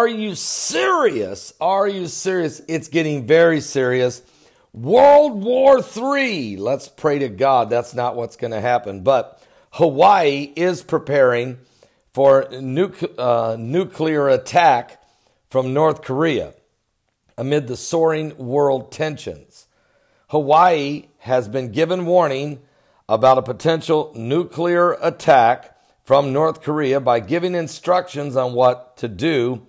Are you serious? Are you serious? It's getting very serious. World War III. Let's pray to God that's not what's going to happen. But Hawaii is preparing for nuclear attack from North Korea amid the soaring world tensions. Hawaii has been given warning about a potential nuclear attack from North Korea by giving instructions on what to do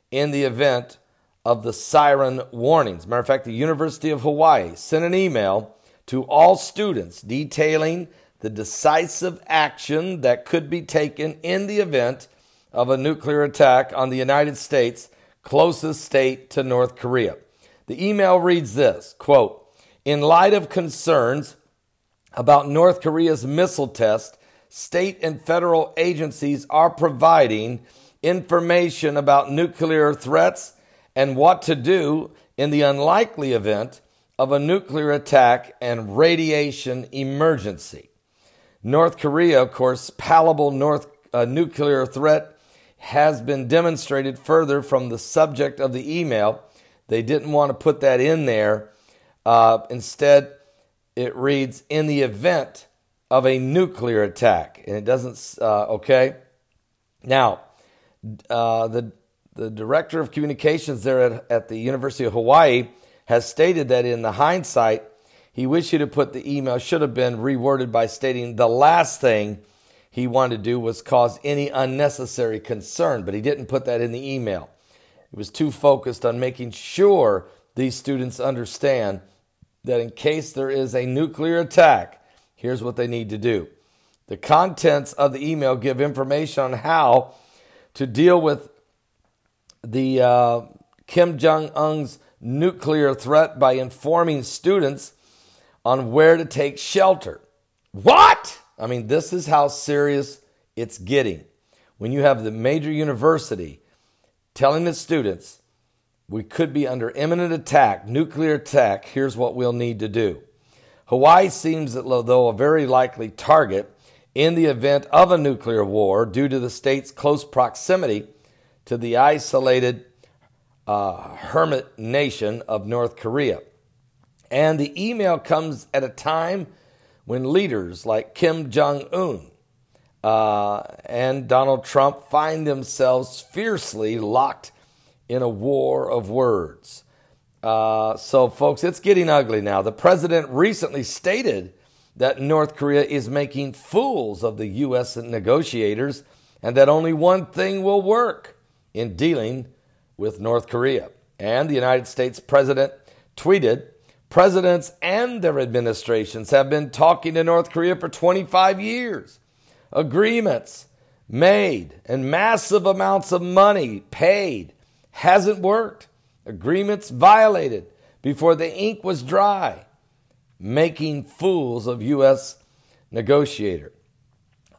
in the event of the siren warnings. Matter of fact, the University of Hawaii sent an email to all students detailing the decisive action that could be taken in the event of a nuclear attack on the United States' closest state to North Korea. The email reads this, quote, "In light of concerns about North Korea's missile test, state and federal agencies are providing information about nuclear threats and what to do in the unlikely event of a nuclear attack and radiation emergency." North Korea, of course, palpable nuclear threat has been demonstrated further from the subject of the email. They didn't want to put that in there. Instead, it reads, "in the event of a nuclear attack." And it doesn't, okay? Now, the director of communications there at the University of Hawaii has stated that in the hindsight, he wished he had put the email, should have been reworded by stating the last thing he wanted to do was cause any unnecessary concern, but he didn't put that in the email. He was too focused on making sure these students understand that in case there is a nuclear attack, here's what they need to do. The contents of the email give information on how to deal with the Kim Jong-un's nuclear threat by informing students on where to take shelter. What? I mean, this is how serious it's getting. When you have the major university telling the students, we could be under imminent attack, nuclear attack, here's what we'll need to do. Hawaii seems, though, a very likely target in the event of a nuclear war due to the state's close proximity to the isolated hermit nation of North Korea. And the email comes at a time when leaders like Kim Jong-un and Donald Trump find themselves fiercely locked in a war of words. So, folks, it's getting ugly now. The president recently stated that North Korea is making fools of the U.S. negotiators and that only one thing will work in dealing with North Korea. And the United States president tweeted, "Presidents and their administrations have been talking to North Korea for 25 years. Agreements made and massive amounts of money paid. Hasn't worked. Agreements violated before the ink was dry. Making fools of U.S. negotiator.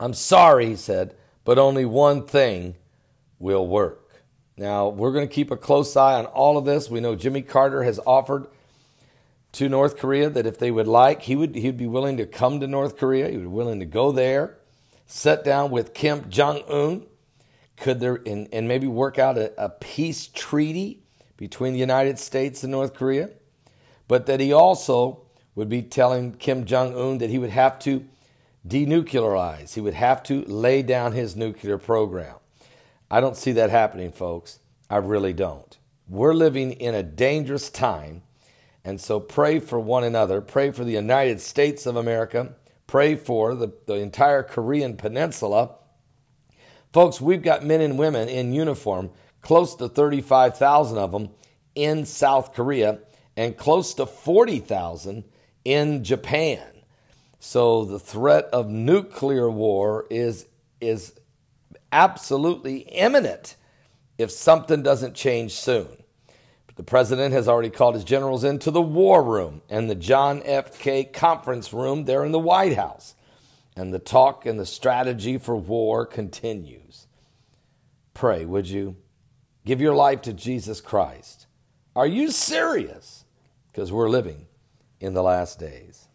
I'm sorry," he said, "but only one thing will work." Now, we're going to keep a close eye on all of this. We know Jimmy Carter has offered to North Korea that if they would like, he'd be willing to come to North Korea. He would be willing to go there, sit down with Kim Jong-un, and maybe work out a peace treaty between the United States and North Korea. But that he also would be telling Kim Jong-un that he would have to denuclearize. He would have to lay down his nuclear program. I don't see that happening, folks. I really don't. We're living in a dangerous time, and so pray for one another. Pray for the United States of America. Pray for the entire Korean Peninsula. Folks, we've got men and women in uniform, close to 35,000 of them in South Korea, and close to 40,000 in Japan. So the threat of nuclear war is absolutely imminent if something doesn't change soon. But the president has already called his generals into the war room and the John F. K. conference room there in the White House. And the talk and the strategy for war continues. Pray, would you? Give your life to Jesus Christ. Are you serious? Because we're living in the last days.